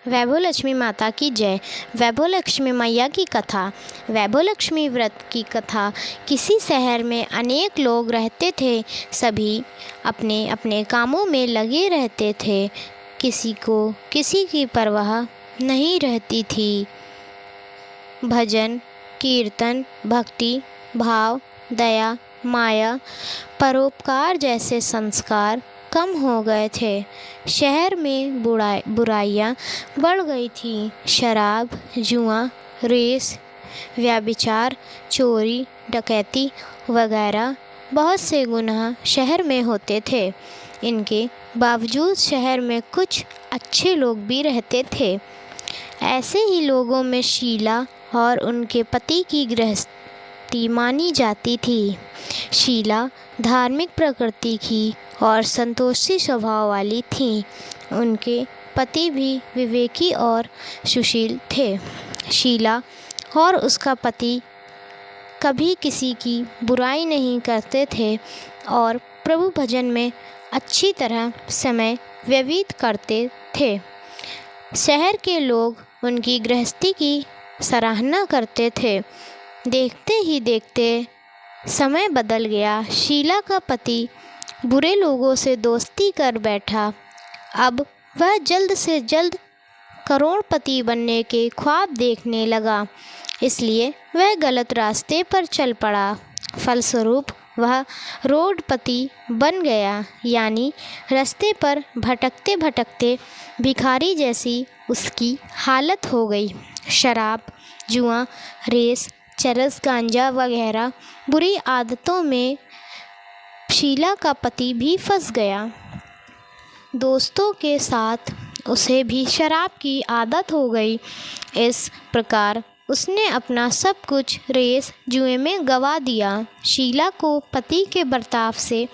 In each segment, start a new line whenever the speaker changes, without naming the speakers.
वैभव लक्ष्मी माता की जय। वैभव लक्ष्मी मैया की कथा। वैभव लक्ष्मी व्रत की कथा। किसी शहर में अनेक लोग रहते थे। सभी अपने अपने कामों में लगे रहते थे। किसी को किसी की परवाह नहीं रहती थी। भजन, कीर्तन, भक्ति, भाव, दया, माया, परोपकार जैसे संस्कार कम हो गए थे। शहर में बुराइयां बढ़ गई थीं। शराब, जुआ, रेस, व्यभिचार, चोरी, डकैती वगैरह बहुत से गुनाह शहर में होते थे। इनके बावजूद शहर में कुछ अच्छे लोग भी रहते थे। ऐसे ही लोगों में शीला और उनके पति की गृहस्थी मानी जाती थी। शीला धार्मिक प्रकृति की और संतोषी स्वभाव वाली थीं। उनके पति भी विवेकी और सुशील थे। शीला और उसका पति कभी किसी की बुराई नहीं करते थे और प्रभु भजन में अच्छी तरह समय व्यतीत करते थे। शहर के लोग उनकी गृहस्थी की सराहना करते थे। देखते ही देखते समय बदल गया। शीला का पति बुरे लोगों से दोस्ती कर बैठा। अब वह जल्द से जल्द करोड़पति बनने के ख्वाब देखने लगा, इसलिए वह गलत रास्ते पर चल पड़ा। फलस्वरूप वह रोडपति बन गया, यानी रास्ते पर भटकते भटकते भिखारी जैसी उसकी हालत हो गई। शराब, जुआ, रेस, चरस, गांजा वगैरह बुरी आदतों में शीला का पति भी फंस गया। दोस्तों के साथ उसे भी शराब की आदत हो गई। इस प्रकार उसने अपना सब कुछ रेस जुए में गंवा दिया। शीला को पति के बर्ताव से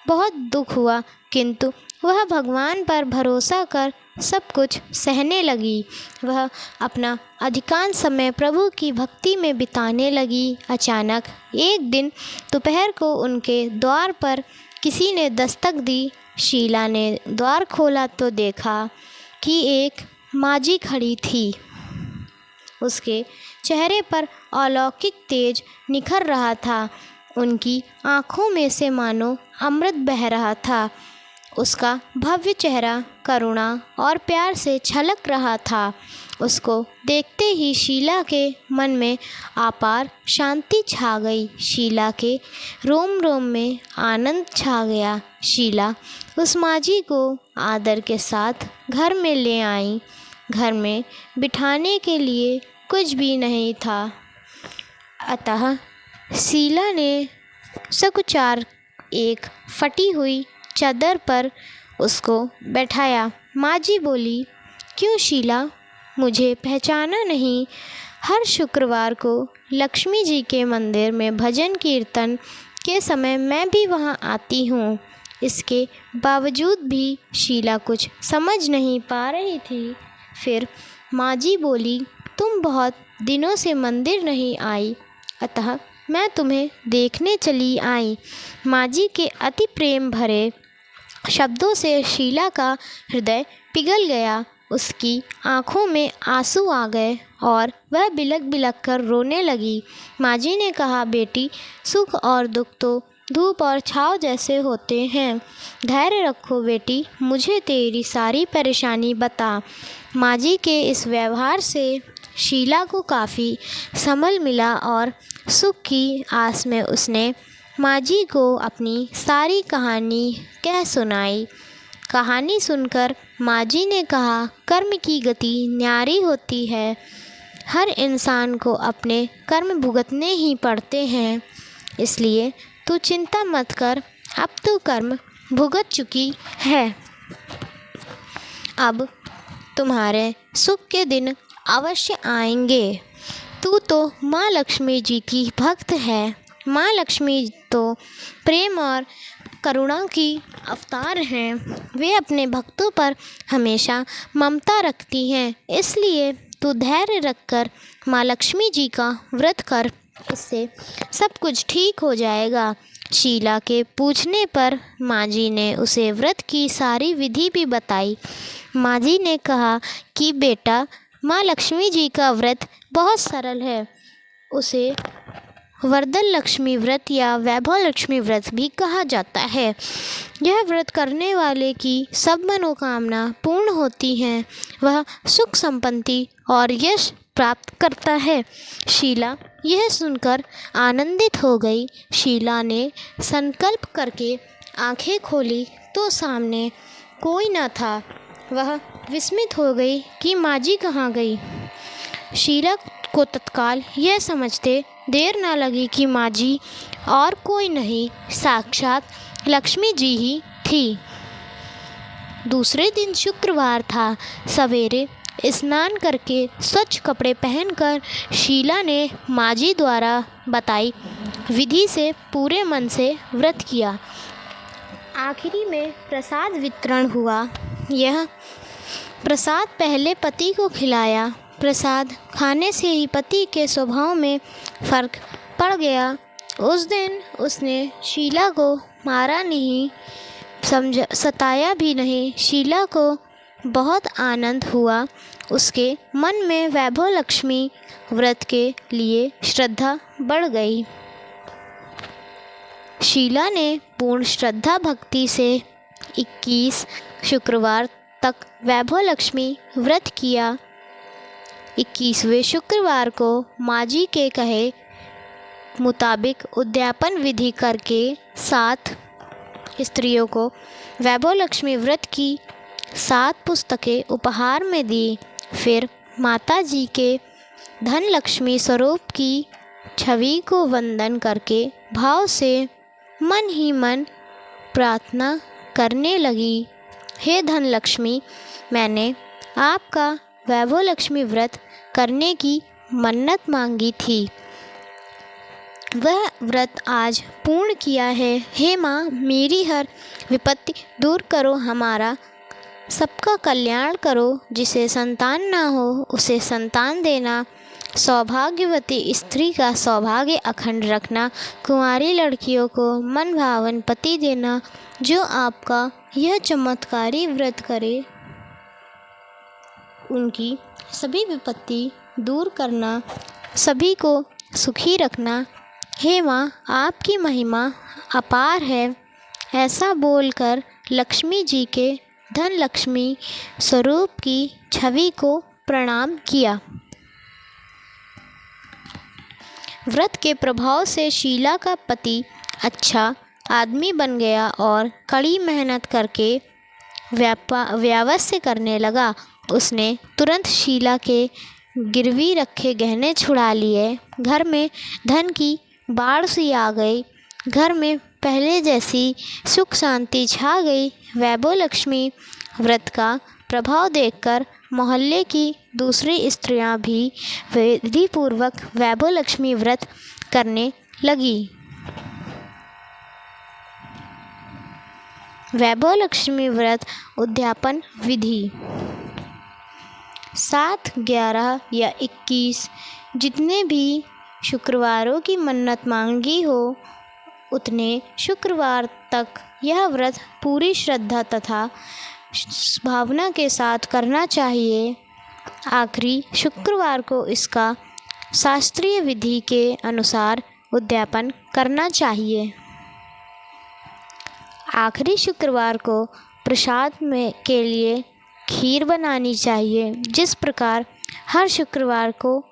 बहुत दुख हुआ, किंतु वह भगवान पर भरोसा कर सब कुछ सहने लगी। वह अपना अधिकांश समय प्रभु की भक्ति में बिताने लगी। अचानक एक दिन दोपहर को उनके द्वार पर किसी ने दस्तक दी। शीला ने द्वार खोला तो देखा कि एक माजी खड़ी थी। उसके चेहरे पर अलौकिक तेज निखर रहा था। उनकी आँखों में से मानो अमृत बह रहा था। उसका भव्य चेहरा करुणा और प्यार से छलक रहा था। उसको देखते ही शीला के मन में अपार शांति छा गई। शीला के रोम रोम में आनंद छा गया। शीला उस माजी को आदर के साथ घर में ले आई। घर में बिठाने के लिए कुछ भी नहीं था, अतः शीला ने सकुचार एक फटी हुई चादर पर उसको बैठाया। माजी बोली, क्यों शीला, मुझे पहचाना नहीं? हर शुक्रवार को लक्ष्मी जी के मंदिर में भजन कीर्तन के समय मैं भी वहाँ आती हूँ। इसके बावजूद भी शीला कुछ समझ नहीं पा रही थी। फिर माजी बोली, तुम बहुत दिनों से मंदिर नहीं आई, अतः मैं तुम्हें देखने चली आई। माजी के अति प्रेम भरे शब्दों से शीला का हृदय पिघल गया। उसकी आंखों में आंसू आ गए और वह बिलक बिलक कर रोने लगी। माजी ने कहा, बेटी, सुख और दुख तो धूप और छाँव जैसे होते हैं। धैर्य रखो बेटी, मुझे तेरी सारी परेशानी बता। माजी के इस व्यवहार से शीला को काफ़ी संभल मिला और सुख की आस में उसने माजी को अपनी सारी कहानी कह सुनाई। कहानी सुनकर माजी ने कहा, कर्म की गति न्यारी होती है। हर इंसान को अपने कर्म भुगतने ही पड़ते हैं, इसलिए तू चिंता मत कर, अब तू कर्म भुगत चुकी है। अब तुम्हारे सुख के दिन अवश्य आएंगे। तू तो माँ लक्ष्मी जी की भक्त है। माँ लक्ष्मी तो प्रेम और करुणा की अवतार हैं। वे अपने भक्तों पर हमेशा ममता रखती हैं। इसलिए तू धैर्य रखकर माँ लक्ष्मी जी का व्रत कर, इससे सब कुछ ठीक हो जाएगा। शीला के पूछने पर माँ जी ने उसे व्रत की सारी विधि भी बताई। माँ जी ने कहा कि बेटा, माँ लक्ष्मी जी का व्रत बहुत सरल है। उसे वरदल लक्ष्मी व्रत या वैभव लक्ष्मी व्रत भी कहा जाता है। यह व्रत करने वाले की सब मनोकामना पूर्ण होती हैं। वह सुख संपत्ति और यश प्राप्त करता है। शीला यह सुनकर आनंदित हो गई। शीला ने संकल्प करके आंखें खोली तो सामने कोई न था। वह विस्मित हो गई कि माँ जी कहाँ गई। शीला को तत्काल यह समझते देर न लगी कि माँ जी और कोई नहीं, साक्षात लक्ष्मी जी ही थी। दूसरे दिन शुक्रवार था। सवेरे स्नान करके स्वच्छ कपड़े पहनकर शीला ने माँ जी द्वारा बताई विधि से पूरे मन से व्रत किया। आखिरी में प्रसाद वितरण हुआ। यह प्रसाद पहले पति को खिलाया। प्रसाद खाने से ही पति के स्वभाव में फर्क पड़ गया। उस दिन उसने शीला को मारा नहीं, सताया भी नहीं। शीला को बहुत आनंद हुआ। उसके मन में वैभव लक्ष्मी व्रत के लिए श्रद्धा बढ़ गई। शीला ने पूर्ण श्रद्धा भक्ति से 21 शुक्रवार तक वैभव लक्ष्मी व्रत किया। 21वें शुक्रवार को माँ जी के कहे मुताबिक उद्यापन विधि करके 7 स्त्रियों को वैभव लक्ष्मी व्रत की 7 पुस्तकें उपहार में दी। फिर माता जी के धन लक्ष्मी स्वरूप की छवि को वंदन करके भाव से मन ही मन प्रार्थना करने लगी, हे धन लक्ष्मी, मैंने आपका वैभव लक्ष्मी व्रत करने की मन्नत मांगी थी। वह व्रत आज पूर्ण किया है। हे माँ, मेरी हर विपत्ति दूर करो, हमारा सबका कल्याण करो। जिसे संतान ना हो उसे संतान देना, सौभाग्यवती स्त्री का सौभाग्य अखंड रखना, कुंवारी लड़कियों को मन भावन पति देना। जो आपका यह चमत्कारी व्रत करे उनकी सभी विपत्ति दूर करना, सभी को सुखी रखना। हे माँ, आपकी महिमा अपार है। ऐसा बोलकर लक्ष्मी जी के धन लक्ष्मी स्वरूप की छवि को प्रणाम किया। व्रत के प्रभाव से शीला का पति अच्छा आदमी बन गया और कड़ी मेहनत करके व्यावसाय करने लगा। उसने तुरंत शीला के गिरवी रखे गहने छुड़ा लिए। घर में धन की बाढ़ सी आ गई। घर में पहले जैसी सुख शांति छा गई। वैभव लक्ष्मी व्रत का प्रभाव देखकर मोहल्ले की दूसरी स्त्रियां भी विधिपूर्वक वैभव लक्ष्मी व्रत करने लगी। वैभव लक्ष्मी व्रत उद्यापन विधि 7, 11 या 21 जितने भी शुक्रवारों की मन्नत मांगी हो उतने शुक्रवार तक यह व्रत पूरी श्रद्धा तथा भावना के साथ करना चाहिए। आखिरी शुक्रवार को इसका शास्त्रीय विधि के अनुसार उद्यापन करना चाहिए। आखिरी शुक्रवार को प्रसाद में के लिए खीर बनानी चाहिए। जिस प्रकार हर शुक्रवार को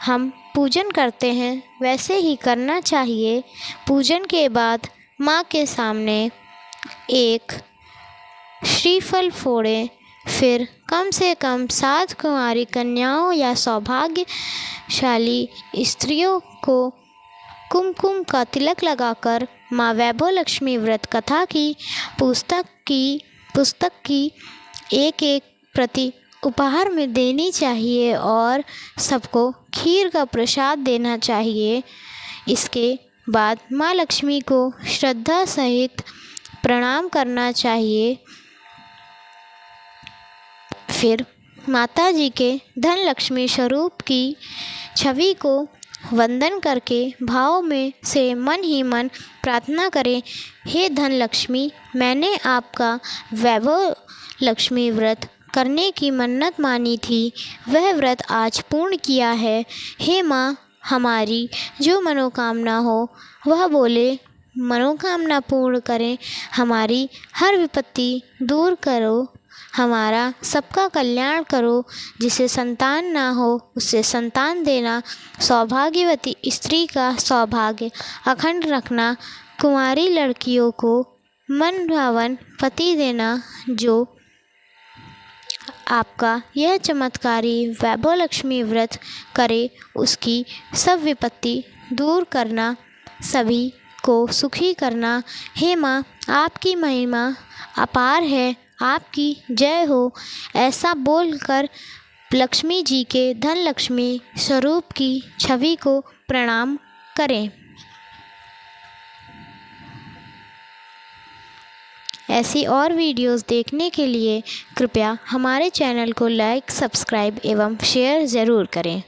हम पूजन करते हैं वैसे ही करना चाहिए। पूजन के बाद माँ के सामने एक श्रीफल फोड़ें। फिर कम से कम 7 कुंवारी कन्याओं या सौभाग्यशाली स्त्रियों को कुमकुम का तिलक लगाकर माँ वैभव लक्ष्मी व्रत कथा की पुस्तक की एक प्रति उपहार में देनी चाहिए और सबको खीर का प्रसाद देना चाहिए। इसके बाद माँ लक्ष्मी को श्रद्धा सहित प्रणाम करना चाहिए। फिर माता जी के धन लक्ष्मी स्वरूप की छवि को वंदन करके भाव में से मन ही मन प्रार्थना करें, हे धन लक्ष्मी, मैंने आपका वैभव लक्ष्मी व्रत करने की मन्नत मानी थी, वह व्रत आज पूर्ण किया है। हे माँ, हमारी जो मनोकामना हो वह बोले, मनोकामना पूर्ण करें, हमारी हर विपत्ति दूर करो, हमारा सबका कल्याण करो। जिसे संतान ना हो उसे संतान देना, सौभाग्यवती स्त्री का सौभाग्य अखंड रखना, कुंवारी लड़कियों को मन भावन पति देना। जो आपका यह चमत्कारी वैभव लक्ष्मी व्रत करे उसकी सब विपत्ति दूर करना, सभी को सुखी करना। हे माँ, आपकी महिमा अपार है, आपकी जय हो। ऐसा बोलकर लक्ष्मी जी के धन लक्ष्मी स्वरूप की छवि को प्रणाम करें। ऐसी और वीडियोस देखने के लिए कृपया हमारे चैनल को लाइक, सब्सक्राइब एवं शेयर ज़रूर करें।